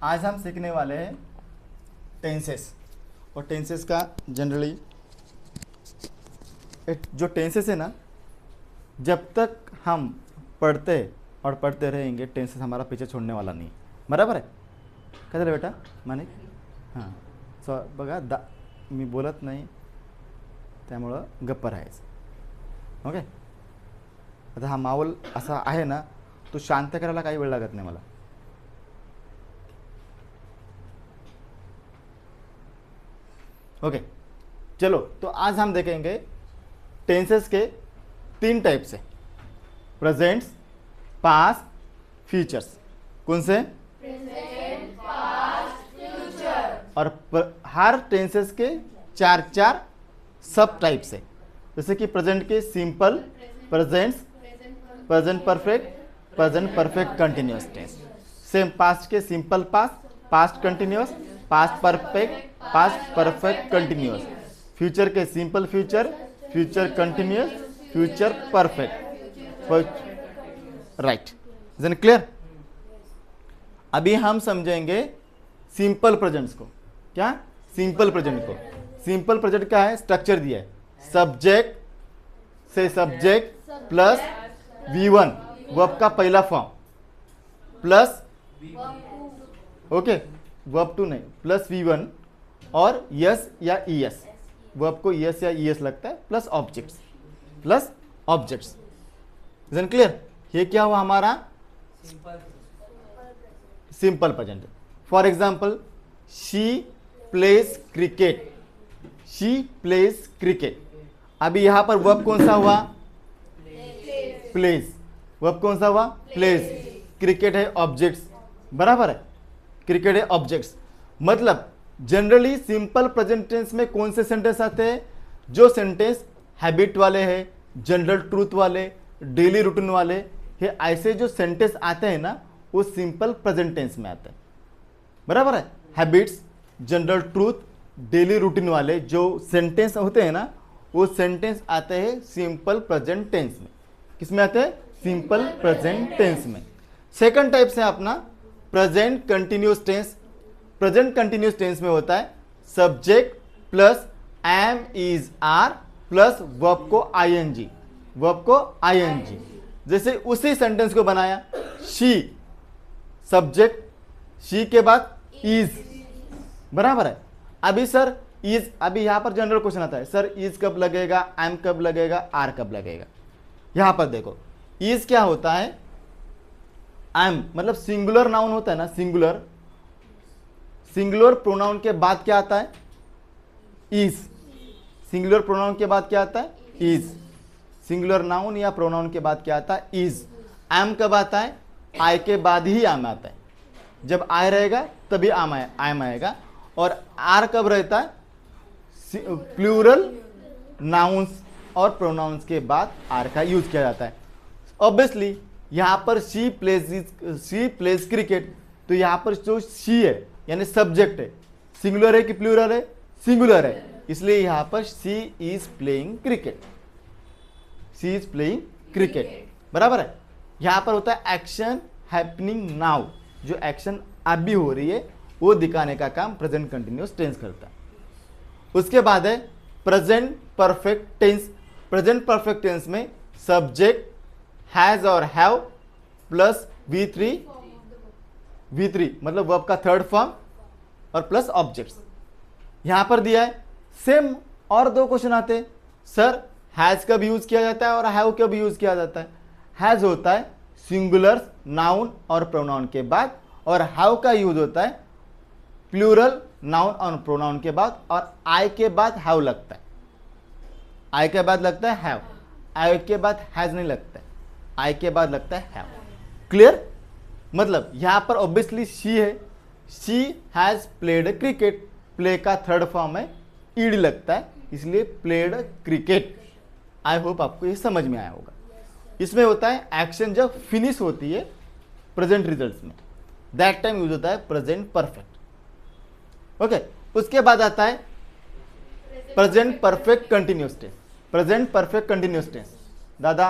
आज हम सीखने वाले हैं टेंसेस। और टेंसेस का जनरली जो टेंसेस है ना, जब तक हम पढ़ते और पढ़ते रहेंगे टेंसेस हमारा पीछे छोड़ने वाला नहीं, बराबर आहे? काय झालं बेटा मानिक? हां, सो बघा मी बोलत नाही त्यामुळं गप्प राहायचं. ओके. आता हा माहोल असा आहे ना, तो शांत करायला काही वेळ लागत नाही मला. ओके चलो, तो आज हम देखेंगे टेंसेस के 3 टाइप्स है, प्रेजेंट्स, पास्ट, फ्यूचर्स. कौन से? Present, past, future. और हर टेंसेस के 4 सब टाइप्स है. जैसे कि प्रेजेंट के simple, presents, present perfect, present perfect continuous tense. Same past के simple past, past continuous, past perfect, past perfect continuous. Future के simple future, future continuous, future perfect. Right, is it clear? अभी हम समझेंगे simple presents को. क्या? Simple present को. Simple present का है स्ट्रक्चर दिया है, सब्जेक्ट से सब्जेक्ट प्लस V1 वर्ब का पहला form plus okay verb two नहीं प्लस V1 और यस या ES. वर्ब को यस या ES लगता है plus objects, plus objects. Is it clear? ये क्या हुआ हमारा simple present. For example she plays cricket, she plays cricket. अभी यहां पर वर्ब कौन सा हुआ? प्लेज. वर्ब कौन सा हुआ? प्लेज. क्रिकेट है ऑब्जेक्ट्स, बराबर है? क्रिकेट है ऑब्जेक्ट्स. मतलब जनरली सिंपल प्रेजेंट टेंस में कौन से सेंटेंस आते हैं? जो सेंटेंस हैबिट वाले हैं, जनरल ट्रूथ वाले, डेली रूटीन वाले, ये ऐसे जो सेंटेंस आते हैं ना, वो सिंपल प्रेजेंट टेंस में आते हैं, बराबर है? Habits, general truth, daily routine वाले जो सेंटेंस होते हैं ना, वो सेंटेंस आते हैं सिंपल प्रेजेंट टेंस में. किसमें आते हैं? सिंपल प्रेजेंट टेंस में. सेकंड टाइप से अपना present continuous tense. Present continuous tense में होता है subject plus am is are plus verb को आईएनजी, वर्ब को आईएनजी. जैसे उसी सेंटेंस को बनाया, शी सब्जेक्ट, शी के बाद इज, बराबर है? अभी सर इज, अभी यहां पर जनरल क्वेश्चन आता है, सर इज कब लगेगा, एम कब लगेगा, आर कब लगेगा? यहां पर देखो इज क्या होता है? एम मतलब सिंगुलर नाउन होता है ना, सिंगुलर. सिंगुलर प्रोनाउन के बाद क्या आता है? इज. सिंगुलर प्रोनाउन के बाद क्या आता है? इज. सिंगुलर नाउन या प्रोनाउन के बाद क्या आता है? इज. एम कब आता है? आई के बाद ही एम आता है. जब आई रहेगा तभी एम आएगा. और आर कब रहता है? प्लूरल नाउन्स और प्रोनाउंस के बाद आर का यूज किया जाता है. ऑब्वियसली यहां पर शी प्लेज क्रिकेट, तो यहां पर जो शी है यानी सब्जेक्ट है, सिंगुलर है कि प्लूरल है? सिंगुलर है. इसलिए यहां पर she is playing cricket, she is playing cricket, बराबर है? यहां पर होता है एक्शन हैपनिंग नाउ. जो एक्शन अभी हो रही है वो दिखाने का काम प्रेजेंट कंटिन्यूअस टेंस करता है. उसके बाद है present perfect tense. Present perfect tense में सब्जेक्ट हैज और हैव प्लस V3 मतलब वर्ब का थर्ड फॉर्म और प्लस ऑब्जेक्ट्स. यहां पर दिया है सेम. और 2 क्वेश्चन आते हैं, सर हैज कब यूज किया जाता है और हैव कब यूज किया जाता है? हैज होता है सिंगुलर नाउन और प्रोनाउन के बाद, और हैव का यूज होता है प्लूरल नाउन और प्रोनाउन के बाद, और आई के बाद हैव लगता है. आई के बाद लगता है हैव, आई के बाद हैज नहीं लगता है, आई के बाद लगता है हैव. क्लियर? मतलब यहां पर ऑब्वियसली शी है, she has played cricket. Play का थर्ड फॉर्म है, ईडी लगता है, इसलिए प्लेड क्रिकेट. आई होप आपको ये समझ में आया होगा. इसमें होता है एक्शन जब फिनिश होती है प्रेजेंट रिजल्ट्स में, दैट टाइम यूज होता है प्रेजेंट परफेक्ट. ओके. उसके बाद आता है present perfect continuous tense. Present perfect continuous tense दादा,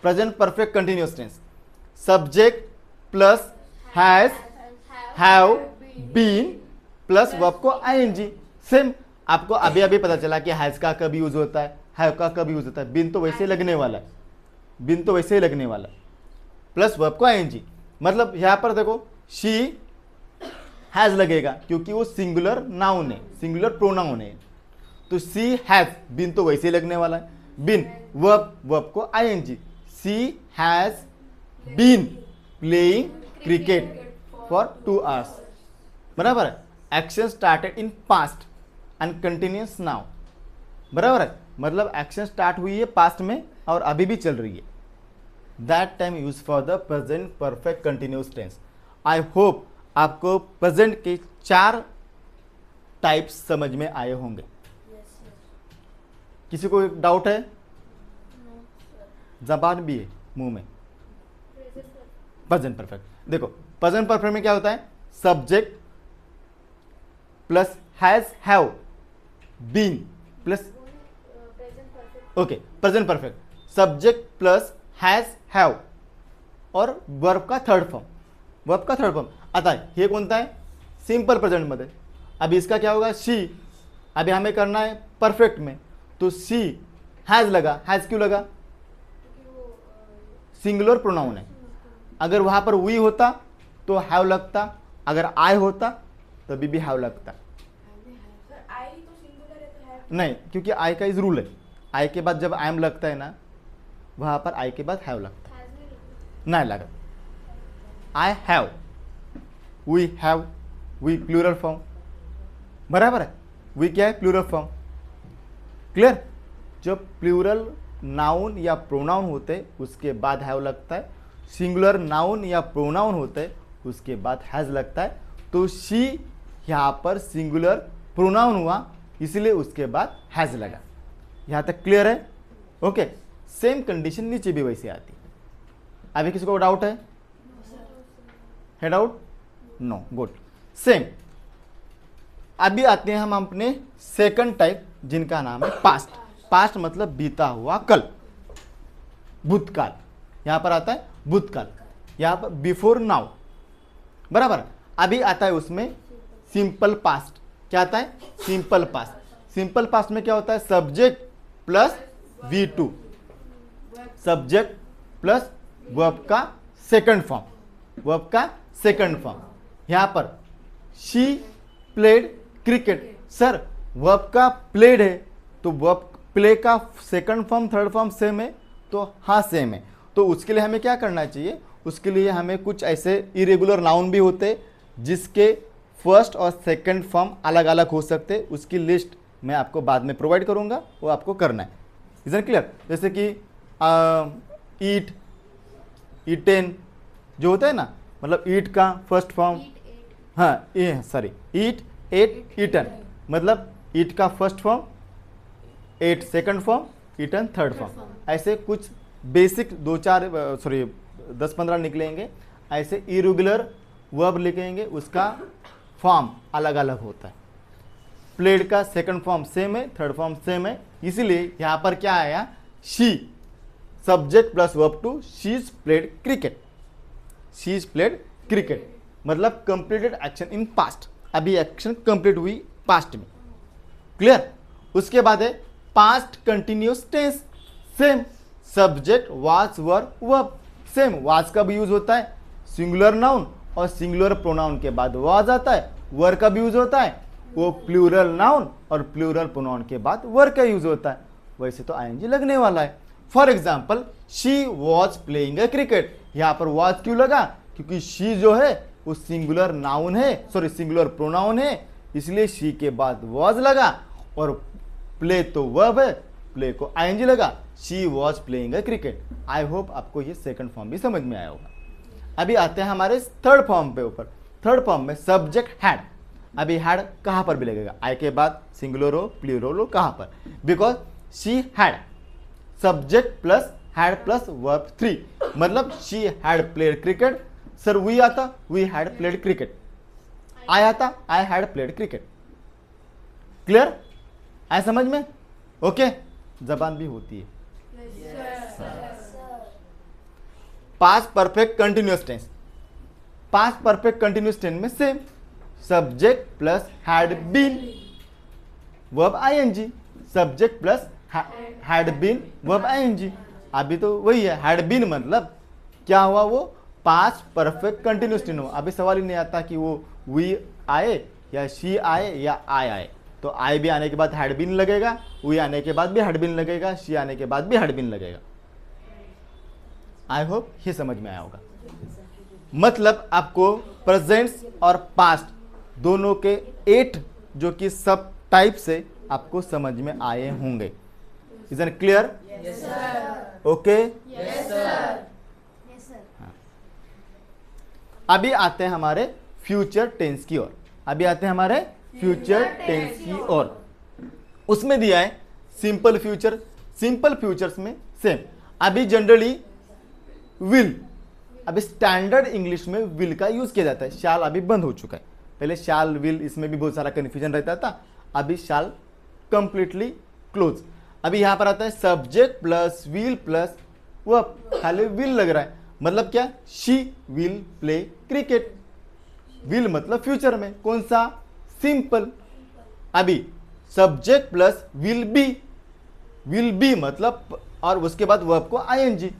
present perfect continuous tense subject plus has have been plus verb को आईएनजी। सेम आपको अभी अभी पता चला कि हैज का कब यूज होता है, हैव का कब यूज होता है। बीन तो वैसे ही लगने वाला है, बीन तो वैसे ही लगने वाला है, प्लस वर्ब को आईएनजी। मतलब यहां पर देखो शी हैज लगेगा क्योंकि वो सिंगुलर नाउन है, सिंगुलर प्रोनाउन है। तो सी हैज, बीन तो वैसे ही लगने वाला है, बीन वर्ब, वर्ब को ING. She has been playing cricket for 2 hours। बराबर है। Action started in past and continues now. बराबर है। मतलब एक्शन स्टार्ट हुई है पास्ट में और अभी भी चल रही है। That time use for the present perfect continuous tense. I hope आपको प्रेजेंट के 4 टाइप्स समझ में आए होंगे। किसी को डाउट है? जबान भी है मुंह में। प्रेजेंट परफेक्ट देखो, प्रेजेंट परफेक्ट में क्या होता है? Subject plus has have been plus okay, present perfect subject plus has have और वर्ब का थर्ड फॉर्म, वर्ब का थर्ड फॉर्म आता है। हे कोणता है? सिंपल प्रेजेंट मध्ये। अभी इसका क्या होगा? शी। अभी हमें करना है परफेक्ट में, तो शी हैज लगा। हैज क्यों लगा? सिंगुलर प्रोनाउन है। अगर वहां पर वी होता तो हैव लगता, अगर आई होता तभी भी हैव लगता। नहीं, क्योंकि आई का इज रूल है। आई के बाद जब आई एम लगता है ना, वहां पर आई के बाद हैव लगता है। नहीं लगा। I have, we have, we plural form. बराबर है। वी क्या है? Plural form. क्लियर? जो प्लूरल नाउन या प्रोनाउन होते उसके बाद हैव लगता है, सिंगुलर नाउन या प्रोनाउन होते उसके बाद हैज लगता है। तो शी यहां पर सिंगुलर प्रोनाउन हुआ, इसलिए उसके बाद हैज लगा। यहां तक क्लियर है? ओके। सेम कंडीशन नीचे भी वैसे आती है। अभी किसी को डाउट है? है डाउट? No, good. सेम। अभी आते हैं हम अपने सेकंड टाइप, जिनका नाम है पास्ट। पास्ट मतलब बीता हुआ कल, भूतकाल। यहां पर आता है भूतकाल, यहां पर बिफोर नाउ। बराबर। अभी आता है उसमें सिंपल पास्ट। क्या आता है? Simple past. सिंपल पास्ट में क्या होता है? Subject plus V2, subject plus verb का सेकंड फॉर्म, वर्ब का सेकंड फॉर्म। यहां पर she played cricket. Sir verb का प्लेड है तो वर्ब प्ले का second form third form same है? तो हाँ सेम है। तो उसके लिए हमें क्या करना चाहिए? उसके लिए हमें कुछ ऐसे इरेगुलर नाउन भी होते जिसके फर्स्ट और सेकंड फॉर्म अलग अलग हो सकते। उसकी लिस्ट मैं आपको बाद में प्रोवाइड करूंगा, वो आपको करना है। Is it clear? जैसे कि ईट, ईटेन जो होता है ना, मतलब ईट का फर्स्ट फॉर्म, हाँ सॉरी, ईट, एट, ईटन। मतलब ईट का first form, ate second form, eaten third form. ऐसे कुछ बेसिक 10-15 निकलेंगे। ऐसे इरेगुलर वर्ब लिखेंगे, उसका फॉर्म अलग अलग होता है। प्लेड का सेकंड फॉर्म सेम है, थर्ड फॉर्म सेम है। इसीलिए यहां पर क्या आया? She, subject plus verb two, she's played cricket. She's played cricket मतलब कंप्लीटेड एक्शन इन पास्ट। अभी एक्शन कंप्लीट हुई पास्ट में। क्लियर? उसके बाद है past continuous tense. Same, subject was verb verb. Same, was का भी यूज होता है सिंगुलर नाउन और सिंगुलर प्रोनाउन के बाद वाज आता है। वर का भी यूज होता है, वो प्लूरल नाउन और प्लूरल प्रोनाउन के बाद वर का यूज होता है। वैसे तो आईएनजी लगने वाला है। For example, she was playing a cricket. यहां पर वॉज क्यों लगा? क्योंकि शी जो है वो सिंगुलर नाउन है, सॉरी सिंगुलर प्रोनाउन है, इसलिए शी के बाद वॉज लगा। और प्ले तो वर्ब है, प्ले को आईएनजी लगा। She was playing a cricket. I hope आपको ये सेकंड फॉर्म भी समझ में आया होगा। अभी आते हैं हमारे थर्ड फॉर्म पे ऊपर। थर्ड फॉर्म में सब्जेक्ट हैड। अभी हैड कहां पर भी लगेगा? आई के बाद सिंगुलर हो, प्लूरल हो, कहां पर? Because she had, subject plus had plus verb 3, मतलब she had played cricket. Sir we आता, we had played cricket. I आता, I had played cricket. Clear? आए समझ में? ओके। जबान भी होती है। Past perfect continuous tense. Past perfect continuous tense में same, subject plus had been verb ING, subject plus had been verb ING. अभी तो वही है, हैड बीन मतलब क्या हुआ, वो पास्ट परफेक्ट कंटिन्यूस टेंस हुआ। अभी सवाल ही नहीं आता कि वो वी आए या शी आए या आए। तो आए भी आने के बाद हैड बीन लगेगा, वी आने के बाद भी हैड बीन लगेगा, शी आने के बाद भी हैड बीन लगेगा। आई होप ये समझ में आया होगा। मतलब आपको प्रेजेंट्स और पास्ट दोनों के 8 जो कि सब टाइप से आपको समझ में आए होंगे। Is an clear? Yes, sir. Okay. Yes, sir. Yes, sir. अभी आते हैं हमारे फ्यूचर टेंस की ओर। अभी आते हैं हमारे फ्यूचर टेंस की ओर। उसमें दिया है सिंपल फ्यूचर। सिंपल फ्यूचर्स में सेम। अभी जनरली विल, अभी स्टैंडर्ड इंग्लिश में विल का यूज किया जाता है। शाल अभी बंद हो चुका है। पहले शाल विल इसमें भी बहुत सारा कंफ्यूजन रहता था, अभी शाल कंप्लीटली क्लोज। अभी यहां पर आता है subject plus will plus verb, खाली विल लग रहा है, मतलब क्या, she will play cricket. Will मतलब फ्यूचर में कौन सा, सिंपल। अभी सब्जेक्ट प्लस विल बी मतलब, और उसके बाद वर्ब को आईएनजी,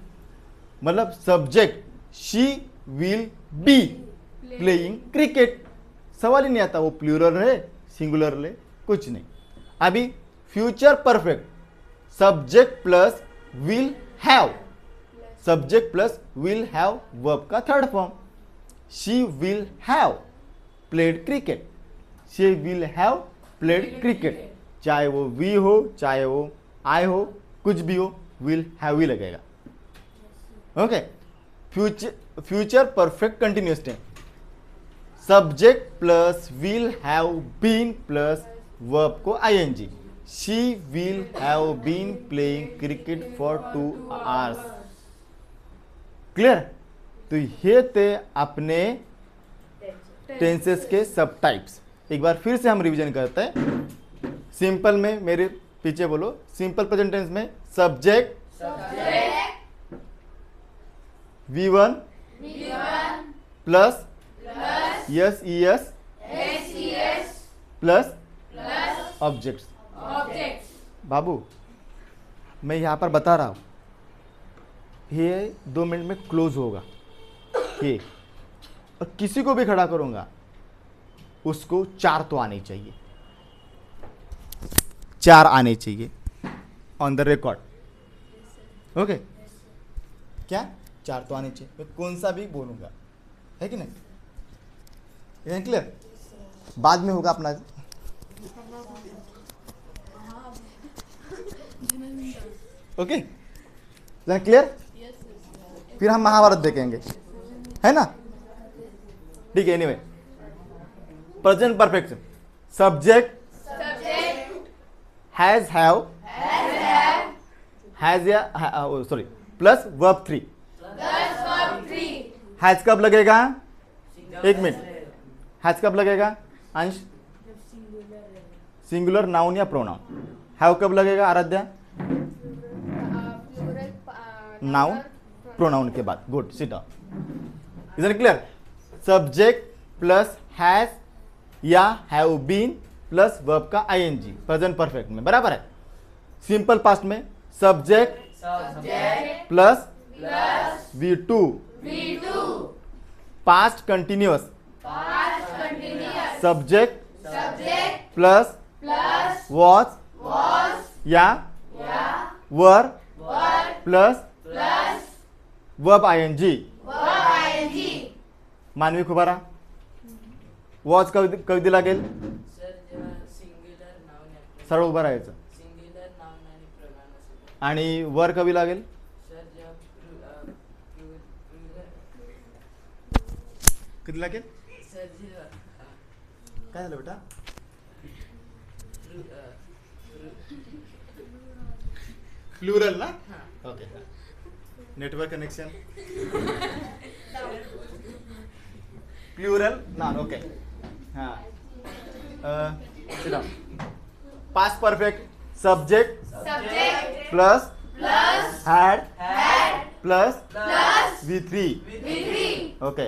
मतलब subject she will be playing cricket. सवाल ही नहीं आता वो प्लूरल है सिंगुलर ले, कुछ नहीं। अभी future perfect, subject plus will have, subject plus will have verb का third form, she will have played cricket, she will have played cricket. चाहे वो वी हो चाहे वो आई हो, कुछ भी हो, विल हैव ही लगेगा। Okay. Future perfect continuous tense, subject plus will have been plus verb को ING, she will have been playing cricket for 2 hours। Clear? तो ये थे अपने टेंसेस के सब टाइप्स। एक बार फिर से हम रिवीजन करते हैं। सिंपल में मेरे पीछे बोलो, सिंपल प्रेजेंट टेंस में subject V1 plus es plus objects. बाबू मैं यहां पर बता रहा हूं, ये 2 मिनट में क्लोज होगा ये, और किसी को भी खड़ा करूंगा उसको 4 तो आने चाहिए, 4 आने चाहिए ऑन द रिकॉर्ड। ओके, क्या 4 तो आने चाहिए, मैं कौन सा भी बोलूंगा, है कि नहीं? ये क्लियर? बाद में होगा अपना। Okay, clear? फिर हम महाभारत देखेंगे, है ना? ठीक है। Anyway, present perfect, subject has have has या सॉरी प्लस वर्ब 3। हैज कब लगेगा? 1 मिनट, हैज कब लगेगा अंश? सिंगुलर नाउन या प्रोनाउन। हैव कब लगेगा आराध्या? नाउन प्रोनाउन के बाद। Good, sit down. Is it clear? Subject plus has या हैव बीन प्लस वर्ब का आईएनजी प्रेजेंट परफेक्ट में, बराबर है। सिंपल पास्ट में subject plus V2 past continuous, subject plus was या वर प्लस वर्ब आईएनजी। मानवी खुबारा, वॉज कधी लागेल? सरळ उभं राहायचं। आणि वर कधी लागेल? कधी लागेल? काय झालं बेटा? प्लुरल ना? ओके, नेटवर्क कनेक्शन प्लुरल ना? ओके, हाँ। Past perfect, subject plus had plus V3। Okay,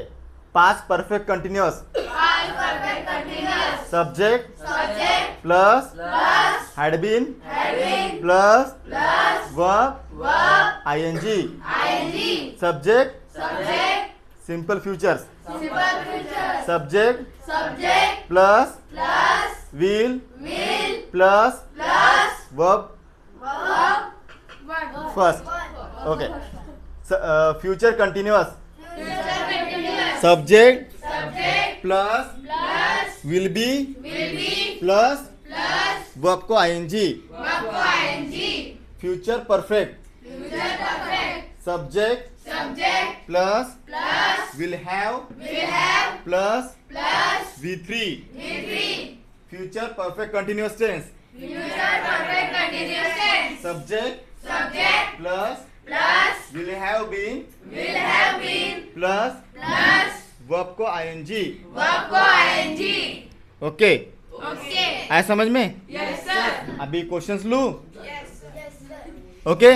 past perfect continuous Past perfect continuous. Subject Subject plus plus had been had been plus plus verb verb ING ing. Subject Subject simple futures simple future. Subject Subject plus plus will will plus plus verb verb. First okay future continuous Future continuous. Subject Subject plus plus will be will be plus plus verb को ING verb को ing. Future perfect Future perfect. Subject Subject plus plus will have will have plus plus V3 V3. Future perfect continuous tense Future perfect continuous tense. Subject Subject plus plus will have been will have been plus plus verb को ING verb को ing. Okay Okay. आया समझ में Yes sir. अभी questions लूं Yes sir. Okay